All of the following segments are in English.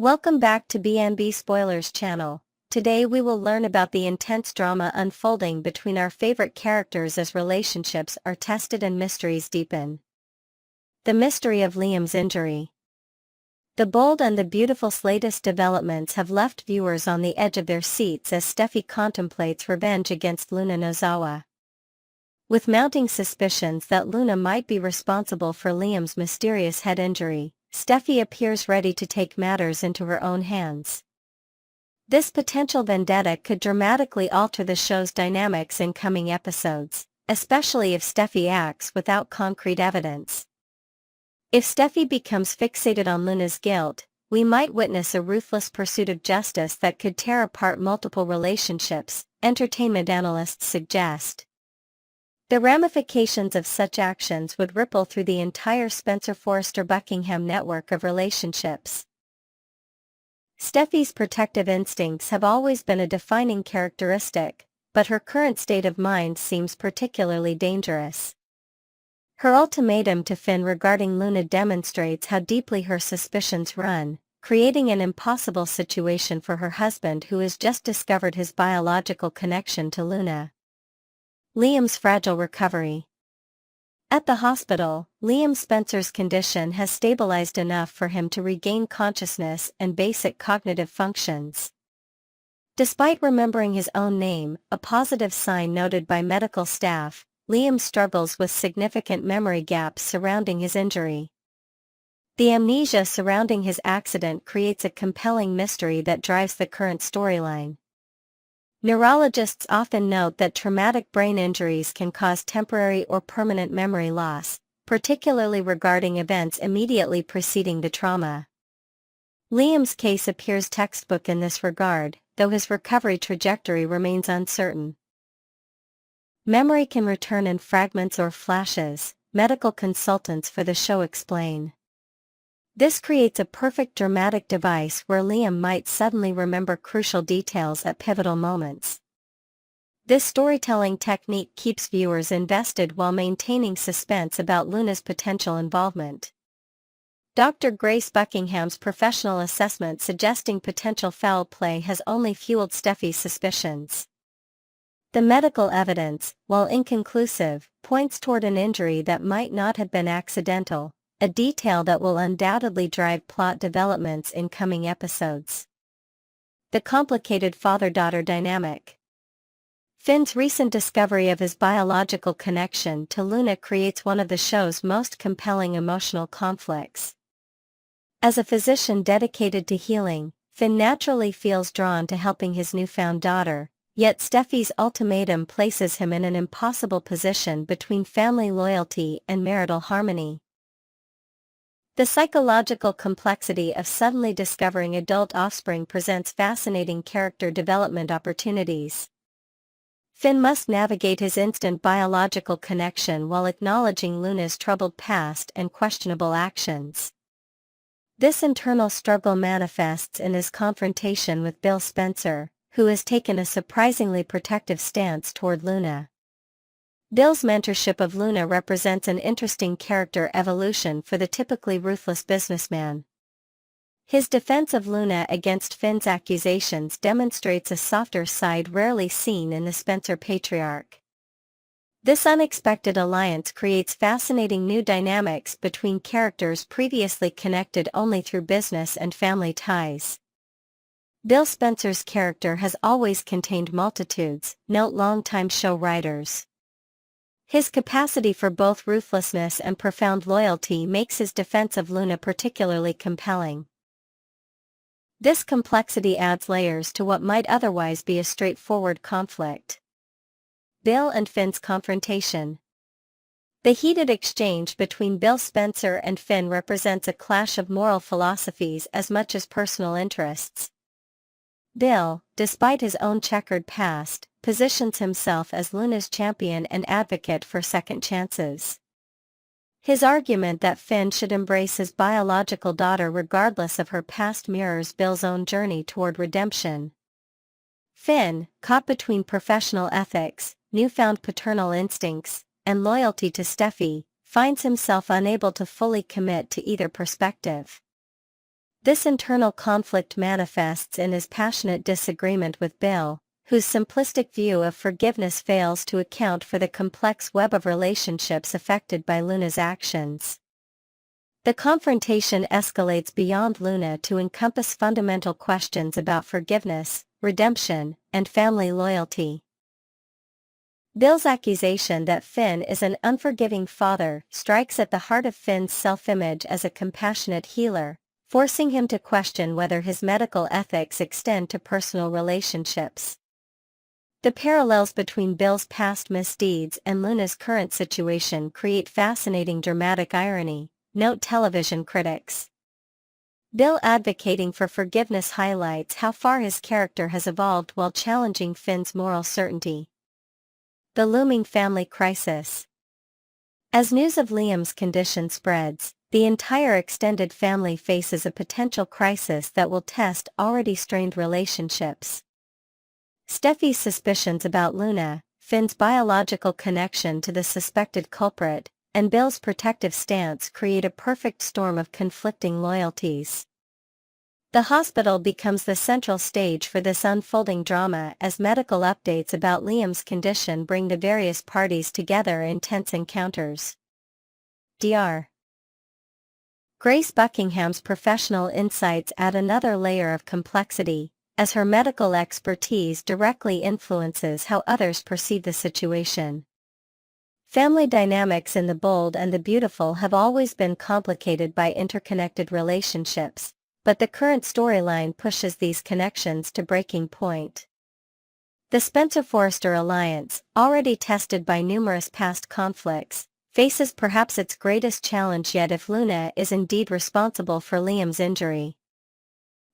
Welcome back to BNB Spoilers channel. Today we will learn about the intense drama unfolding between our favorite characters as relationships are tested and mysteries deepen. The mystery of Liam's injury. The bold and the beautiful's latest developments have left viewers on the edge of their seats as Steffi contemplates revenge against Luna Nozawa. With mounting suspicions that Luna might be responsible for Liam's mysterious head injury, Steffi appears ready to take matters into her own hands. This potential vendetta could dramatically alter the show's dynamics in coming episodes, especially if Steffi acts without concrete evidence. If Steffi becomes fixated on Luna's guilt, we might witness a ruthless pursuit of justice that could tear apart multiple relationships, entertainment analysts suggest. The ramifications of such actions would ripple through the entire Spencer-Forrester Buckingham network of relationships. Steffi's protective instincts have always been a defining characteristic, but her current state of mind seems particularly dangerous. Her ultimatum to Finn regarding Luna demonstrates how deeply her suspicions run, creating an impossible situation for her husband who has just discovered his biological connection to Luna. Liam's fragile recovery. At the hospital, Liam Spencer's condition has stabilized enough for him to regain consciousness and basic cognitive functions. Despite remembering his own name, a positive sign noted by medical staff, Liam struggles with significant memory gaps surrounding his injury. The amnesia surrounding his accident creates a compelling mystery that drives the current storyline. Neurologists often note that traumatic brain injuries can cause temporary or permanent memory loss, particularly regarding events immediately preceding the trauma. Liam's case appears textbook in this regard, though his recovery trajectory remains uncertain. Memory can return in fragments or flashes, medical consultants for the show explain. This creates a perfect dramatic device where Liam might suddenly remember crucial details at pivotal moments. This storytelling technique keeps viewers invested while maintaining suspense about Luna's potential involvement. Dr. Grace Buckingham's professional assessment suggesting potential foul play has only fueled Steffi's suspicions. The medical evidence, while inconclusive, points toward an injury that might not have been accidental, a detail that will undoubtedly drive plot developments in coming episodes. The complicated father-daughter dynamic. Finn's recent discovery of his biological connection to Luna creates one of the show's most compelling emotional conflicts. As a physician dedicated to healing, Finn naturally feels drawn to helping his newfound daughter, yet Steffi's ultimatum places him in an impossible position between family loyalty and marital harmony. The psychological complexity of suddenly discovering adult offspring presents fascinating character development opportunities. Finn must navigate his instant biological connection while acknowledging Luna's troubled past and questionable actions. This internal struggle manifests in his confrontation with Bill Spencer, who has taken a surprisingly protective stance toward Luna. Bill's mentorship of Luna represents an interesting character evolution for the typically ruthless businessman. His defense of Luna against Finn's accusations demonstrates a softer side rarely seen in the Spencer patriarch. This unexpected alliance creates fascinating new dynamics between characters previously connected only through business and family ties. Bill Spencer's character has always contained multitudes, note longtime show writers. His capacity for both ruthlessness and profound loyalty makes his defense of Luna particularly compelling. This complexity adds layers to what might otherwise be a straightforward conflict. Bill and Finn's confrontation. The heated exchange between Bill Spencer and Finn represents a clash of moral philosophies as much as personal interests. Bill, despite his own checkered past, positions himself as Luna's champion and advocate for second chances. His argument that Finn should embrace his biological daughter regardless of her past mirrors Bill's own journey toward redemption. Finn, caught between professional ethics, newfound paternal instincts, and loyalty to Steffi, finds himself unable to fully commit to either perspective. This internal conflict manifests in his passionate disagreement with Bill, whose simplistic view of forgiveness fails to account for the complex web of relationships affected by Luna's actions. The confrontation escalates beyond Luna to encompass fundamental questions about forgiveness, redemption, and family loyalty. Bill's accusation that Finn is an unforgiving father strikes at the heart of Finn's self-image as a compassionate healer, forcing him to question whether his medical ethics extend to personal relationships. The parallels between Bill's past misdeeds and Luna's current situation create fascinating dramatic irony, note television critics. Bill advocating for forgiveness highlights how far his character has evolved while challenging Finn's moral certainty. The looming family crisis. As news of Liam's condition spreads, the entire extended family faces a potential crisis that will test already strained relationships. Steffi's suspicions about Luna, Finn's biological connection to the suspected culprit, and Bill's protective stance create a perfect storm of conflicting loyalties. The hospital becomes the central stage for this unfolding drama as medical updates about Liam's condition bring the various parties together in tense encounters. Dr. Grace Buckingham's professional insights add another layer of complexity, as her medical expertise directly influences how others perceive the situation. Family dynamics in The Bold and the Beautiful have always been complicated by interconnected relationships, but the current storyline pushes these connections to breaking point. The Spencer-Forrester alliance, already tested by numerous past conflicts, faces perhaps its greatest challenge yet if Luna is indeed responsible for Liam's injury.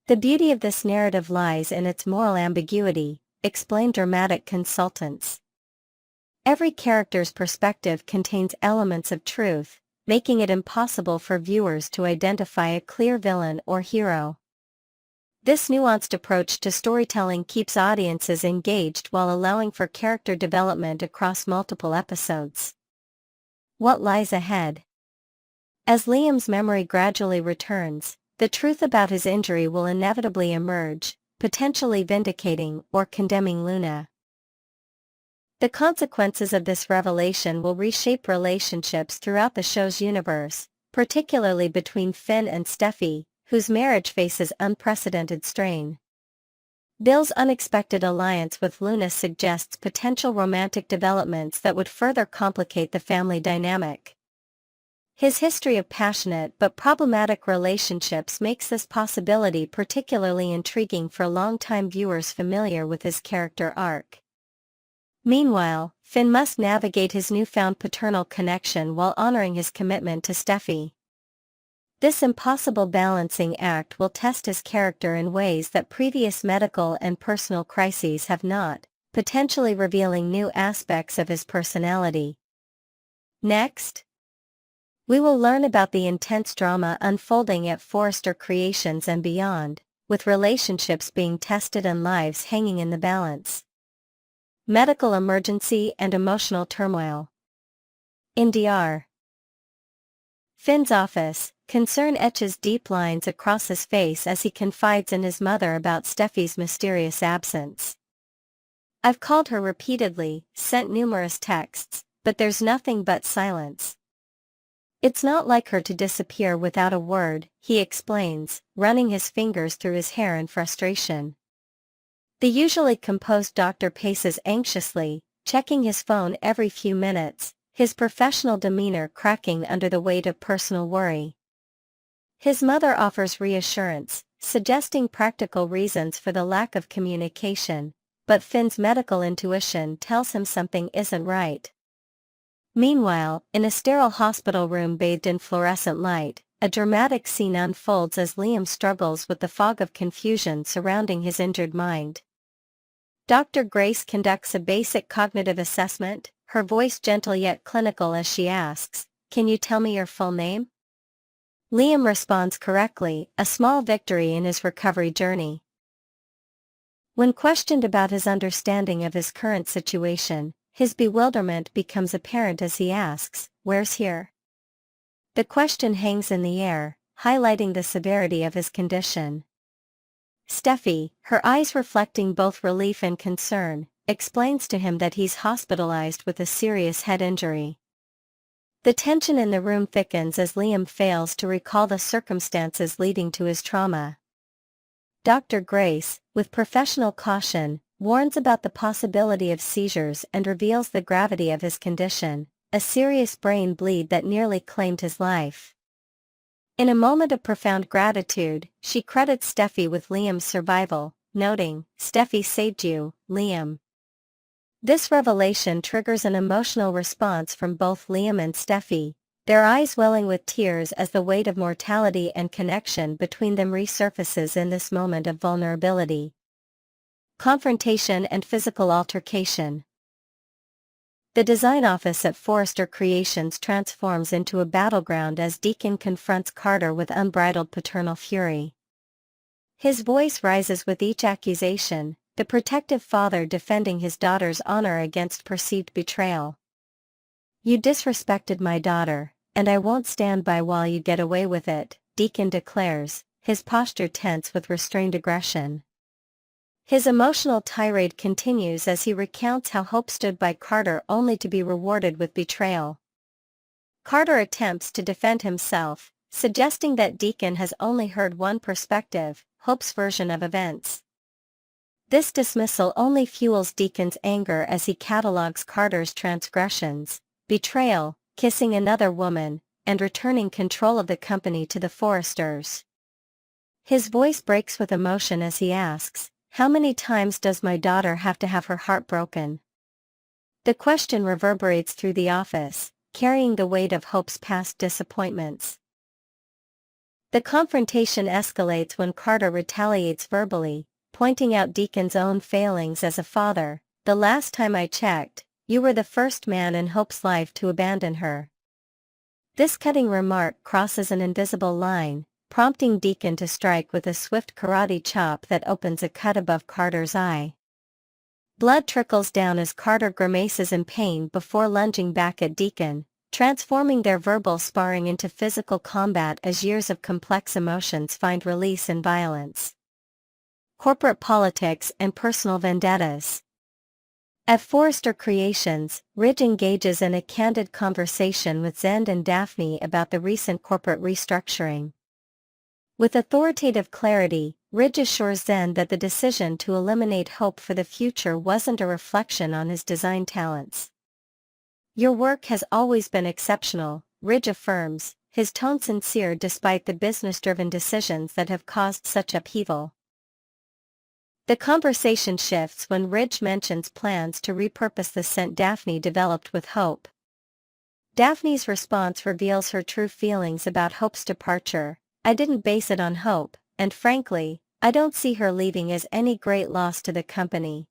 The beauty of this narrative lies in its moral ambiguity, explain dramatic consultants. Every character's perspective contains elements of truth, making it impossible for viewers to identify a clear villain or hero. This nuanced approach to storytelling keeps audiences engaged while allowing for character development across multiple episodes. What lies ahead? As Liam's memory gradually returns, the truth about his injury will inevitably emerge, potentially vindicating or condemning Luna. The consequences of this revelation will reshape relationships throughout the show's universe, particularly between Finn and Steffi, whose marriage faces unprecedented strain. Bill's unexpected alliance with Luna suggests potential romantic developments that would further complicate the family dynamic. His history of passionate but problematic relationships makes this possibility particularly intriguing for longtime viewers familiar with his character arc. Meanwhile, Finn must navigate his newfound paternal connection while honoring his commitment to Steffi. This impossible balancing act will test his character in ways that previous medical and personal crises have not, potentially revealing new aspects of his personality. Next, we will learn about the intense drama unfolding at Forrester Creations and beyond, with relationships being tested and lives hanging in the balance. Medical emergency and emotional turmoil. In Dr. Finn's office, concern etches deep lines across his face as he confides in his mother about Steffi's mysterious absence. "I've called her repeatedly, sent numerous texts, but there's nothing but silence. It's not like her to disappear without a word," he explains, running his fingers through his hair in frustration. The usually composed doctor paces anxiously, checking his phone every few minutes, his professional demeanor cracking under the weight of personal worry. His mother offers reassurance, suggesting practical reasons for the lack of communication, but Finn's medical intuition tells him something isn't right. Meanwhile, in a sterile hospital room bathed in fluorescent light, a dramatic scene unfolds as Liam struggles with the fog of confusion surrounding his injured mind. Dr. Grace conducts a basic cognitive assessment, her voice gentle yet clinical as she asks, "Can you tell me your full name?" Liam responds correctly, a small victory in his recovery journey. When questioned about his understanding of his current situation, his bewilderment becomes apparent as he asks, "Where's here?" The question hangs in the air, highlighting the severity of his condition. Steffi, her eyes reflecting both relief and concern, explains to him that he's hospitalized with a serious head injury. The tension in the room thickens as Liam fails to recall the circumstances leading to his trauma. Dr. Grace, with professional caution, warns about the possibility of seizures and reveals the gravity of his condition, a serious brain bleed that nearly claimed his life. In a moment of profound gratitude, she credits Steffi with Liam's survival, noting, "Steffi saved you, Liam." This revelation triggers an emotional response from both Liam and Steffi, their eyes welling with tears as the weight of mortality and connection between them resurfaces in this moment of vulnerability. Confrontation and physical altercation. The design office at Forrester Creations transforms into a battleground as Deacon confronts Carter with unbridled paternal fury. His voice rises with each accusation, the protective father defending his daughter's honor against perceived betrayal. "You disrespected my daughter, and I won't stand by while you get away with it," Deacon declares, his posture tense with restrained aggression. His emotional tirade continues as he recounts how Hope stood by Carter only to be rewarded with betrayal. Carter attempts to defend himself, suggesting that Deacon has only heard one perspective, Hope's version of events. This dismissal only fuels Deacon's anger as he catalogues Carter's transgressions: betrayal, kissing another woman, and returning control of the company to the Forresters. His voice breaks with emotion as he asks, "How many times does my daughter have to have her heart broken?" The question reverberates through the office, carrying the weight of Hope's past disappointments. The confrontation escalates when Carter retaliates verbally, pointing out Deacon's own failings as a father. "The last time I checked, you were the first man in Hope's life to abandon her." This cutting remark crosses an invisible line, prompting Deacon to strike with a swift karate chop that opens a cut above Carter's eye. Blood trickles down as Carter grimaces in pain before lunging back at Deacon, transforming their verbal sparring into physical combat as years of complex emotions find release in violence. Corporate politics and personal vendettas. At Forrester Creations, Ridge engages in a candid conversation with Zend and Daphne about the recent corporate restructuring. With authoritative clarity, Ridge assures Zend that the decision to eliminate Hope for the future wasn't a reflection on his design talents. "Your work has always been exceptional," Ridge affirms, his tone sincere despite the business-driven decisions that have caused such upheaval. The conversation shifts when Ridge mentions plans to repurpose the scent Daphne developed with Hope. Daphne's response reveals her true feelings about Hope's departure. "I didn't base it on Hope, and frankly, I don't see her leaving as any great loss to the company."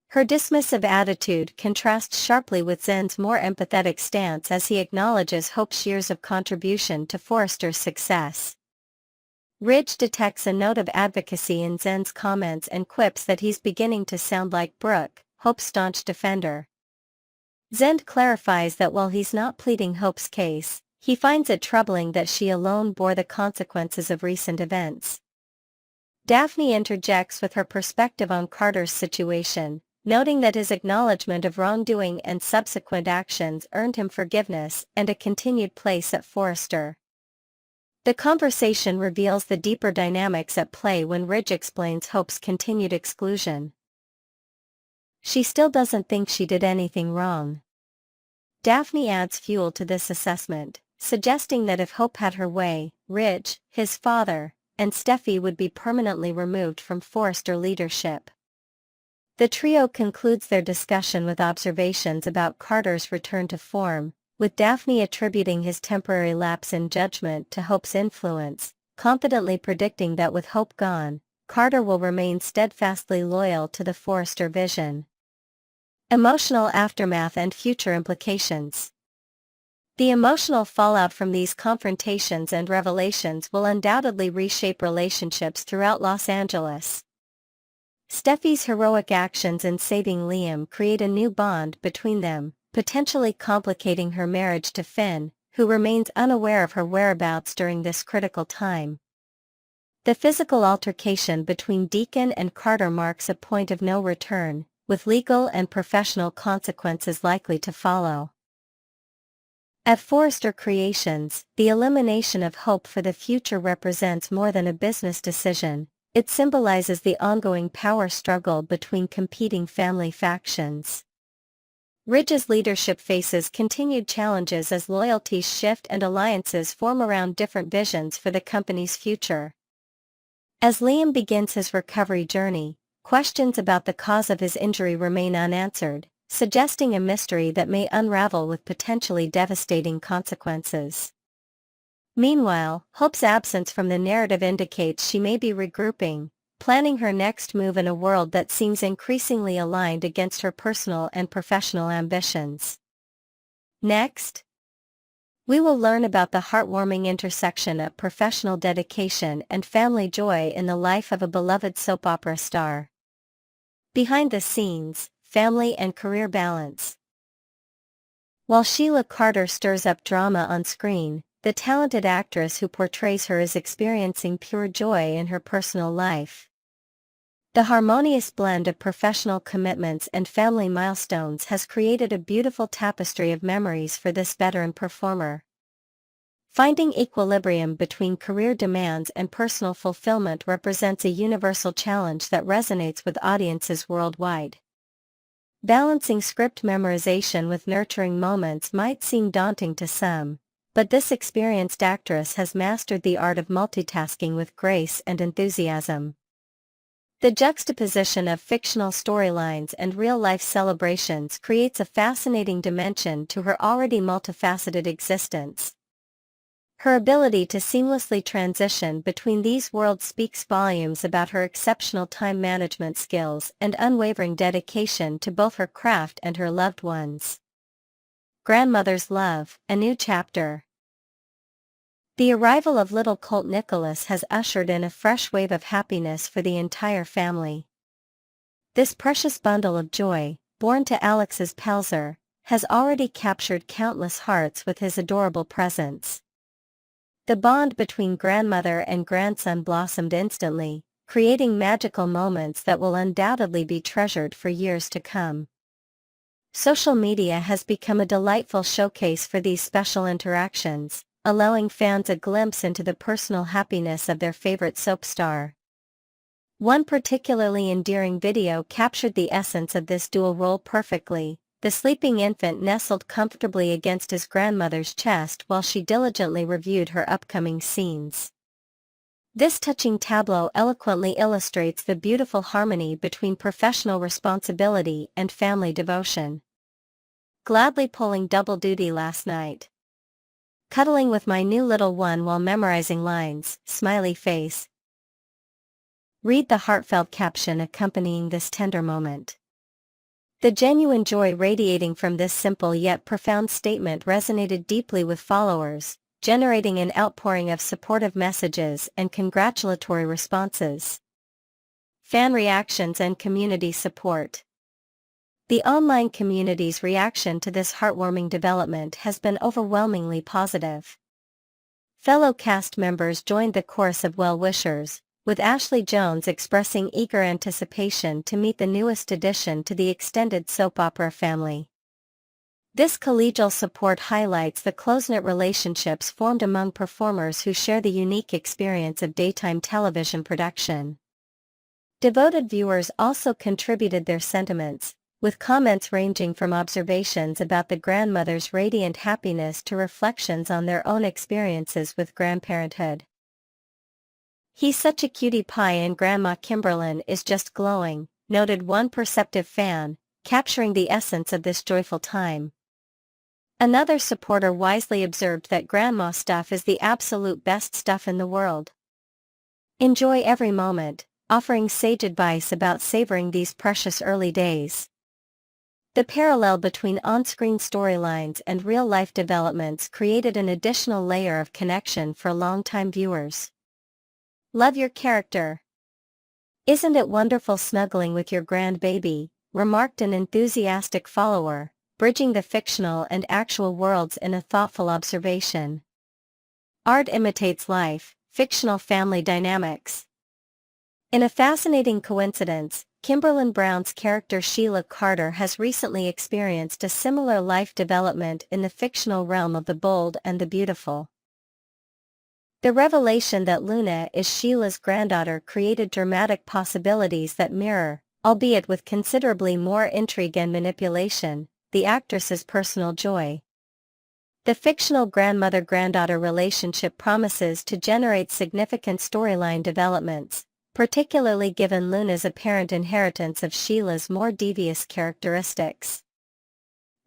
Her dismissive attitude contrasts sharply with Zend's more empathetic stance as he acknowledges Hope's years of contribution to Forrester's success. Ridge detects a note of advocacy in Zend's comments and quips that he's beginning to sound like Brooke, Hope's staunch defender. Zend clarifies that while he's not pleading Hope's case, he finds it troubling that she alone bore the consequences of recent events. Daphne interjects with her perspective on Carter's situation, noting that his acknowledgement of wrongdoing and subsequent actions earned him forgiveness and a continued place at Forrester. The conversation reveals the deeper dynamics at play when Ridge explains Hope's continued exclusion. "She still doesn't think she did anything wrong." Daphne adds fuel to this assessment, suggesting that if Hope had her way, Ridge, his father, and Steffi would be permanently removed from Forrester leadership. The trio concludes their discussion with observations about Carter's return to form, with Daphne attributing his temporary lapse in judgment to Hope's influence, confidently predicting that with Hope gone, Carter will remain steadfastly loyal to the Forrester vision. Emotional aftermath and future implications. The emotional fallout from these confrontations and revelations will undoubtedly reshape relationships throughout Los Angeles. Steffi's heroic actions in saving Liam create a new bond between them, potentially complicating her marriage to Finn, who remains unaware of her whereabouts during this critical time. The physical altercation between Deacon and Carter marks a point of no return, with legal and professional consequences likely to follow. At Forrester Creations, the elimination of hope for the future represents more than a business decision. It symbolizes the ongoing power struggle between competing family factions. Ridge's leadership faces continued challenges as loyalties shift and alliances form around different visions for the company's future. As Liam begins his recovery journey, questions about the cause of his injury remain unanswered, suggesting a mystery that may unravel with potentially devastating consequences. Meanwhile, Hope's absence from the narrative indicates she may be regrouping, planning her next move in a world that seems increasingly aligned against her personal and professional ambitions. Next, we will learn about the heartwarming intersection of professional dedication and family joy in the life of a beloved soap opera star. Behind the scenes, family and career balance. While Sheila Carter stirs up drama on screen, the talented actress who portrays her is experiencing pure joy in her personal life. The harmonious blend of professional commitments and family milestones has created a beautiful tapestry of memories for this veteran performer. Finding equilibrium between career demands and personal fulfillment represents a universal challenge that resonates with audiences worldwide. Balancing script memorization with nurturing moments might seem daunting to some, but this experienced actress has mastered the art of multitasking with grace and enthusiasm. The juxtaposition of fictional storylines and real-life celebrations creates a fascinating dimension to her already multifaceted existence. Her ability to seamlessly transition between these worlds speaks volumes about her exceptional time management skills and unwavering dedication to both her craft and her loved ones. Grandmother's Love, a new chapter. The arrival of little Colt Nicholas has ushered in a fresh wave of happiness for the entire family. This precious bundle of joy, born to Alex's Pelzer, has already captured countless hearts with his adorable presence. The bond between grandmother and grandson blossomed instantly, creating magical moments that will undoubtedly be treasured for years to come. Social media has become a delightful showcase for these special interactions, allowing fans a glimpse into the personal happiness of their favorite soap star. One particularly endearing video captured the essence of this dual role perfectly. The sleeping infant nestled comfortably against his grandmother's chest while she diligently reviewed her upcoming scenes. This touching tableau eloquently illustrates the beautiful harmony between professional responsibility and family devotion. Gladly pulling double duty last night. Cuddling with my new little one while memorizing lines, smiley face. Read the heartfelt caption accompanying this tender moment. The genuine joy radiating from this simple yet profound statement resonated deeply with followers, generating an outpouring of supportive messages and congratulatory responses. Fan reactions and community support. The online community's reaction to this heartwarming development has been overwhelmingly positive. Fellow cast members joined the chorus of well-wishers, with Ashley Jones expressing eager anticipation to meet the newest addition to the extended soap opera family. This collegial support highlights the close-knit relationships formed among performers who share the unique experience of daytime television production. Devoted viewers also contributed their sentiments, with comments ranging from observations about the grandmother's radiant happiness to reflections on their own experiences with grandparenthood. "He's such a cutie pie and Grandma Kimberlyn is just glowing," noted one perceptive fan, capturing the essence of this joyful time. Another supporter wisely observed that grandma stuff is the absolute best stuff in the world. Enjoy every moment, offering sage advice about savoring these precious early days. The parallel between on-screen storylines and real-life developments created an additional layer of connection for longtime viewers. Love your character. "Isn't it wonderful snuggling with your grandbaby?" remarked an enthusiastic follower, bridging the fictional and actual worlds in a thoughtful observation. Art imitates life, fictional family dynamics. In a fascinating coincidence, Kimberlin Brown's character Sheila Carter has recently experienced a similar life development in the fictional realm of the bold and the beautiful. The revelation that Luna is Sheila's granddaughter created dramatic possibilities that mirror, albeit with considerably more intrigue and manipulation, the actress's personal joy. The fictional grandmother-granddaughter relationship promises to generate significant storyline developments, particularly given Luna's apparent inheritance of Sheila's more devious characteristics.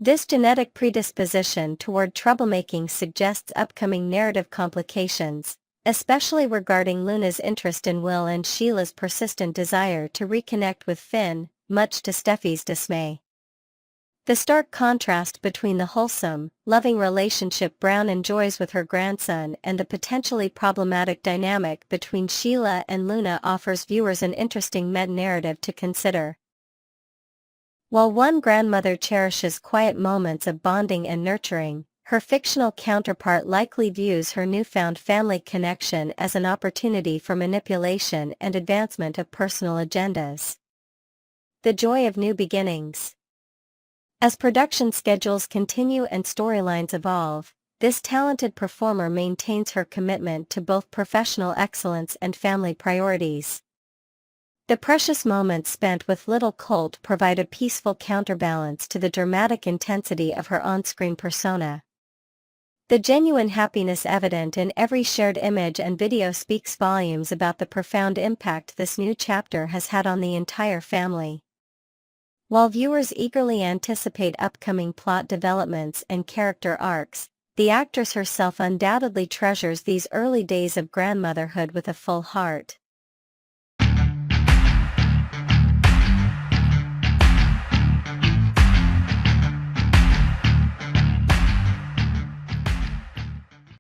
This genetic predisposition toward troublemaking suggests upcoming narrative complications, especially regarding Luna's interest in Will and Sheila's persistent desire to reconnect with Finn, much to Steffi's dismay. The stark contrast between the wholesome, loving relationship Brown enjoys with her grandson and the potentially problematic dynamic between Sheila and Luna offers viewers an interesting meta-narrative to consider. While one grandmother cherishes quiet moments of bonding and nurturing, her fictional counterpart likely views her newfound family connection as an opportunity for manipulation and advancement of personal agendas. The joy of new beginnings. As production schedules continue and storylines evolve, this talented performer maintains her commitment to both professional excellence and family priorities. The precious moments spent with little Colt provide a peaceful counterbalance to the dramatic intensity of her on-screen persona. The genuine happiness evident in every shared image and video speaks volumes about the profound impact this new chapter has had on the entire family. While viewers eagerly anticipate upcoming plot developments and character arcs, the actress herself undoubtedly treasures these early days of grandmotherhood with a full heart.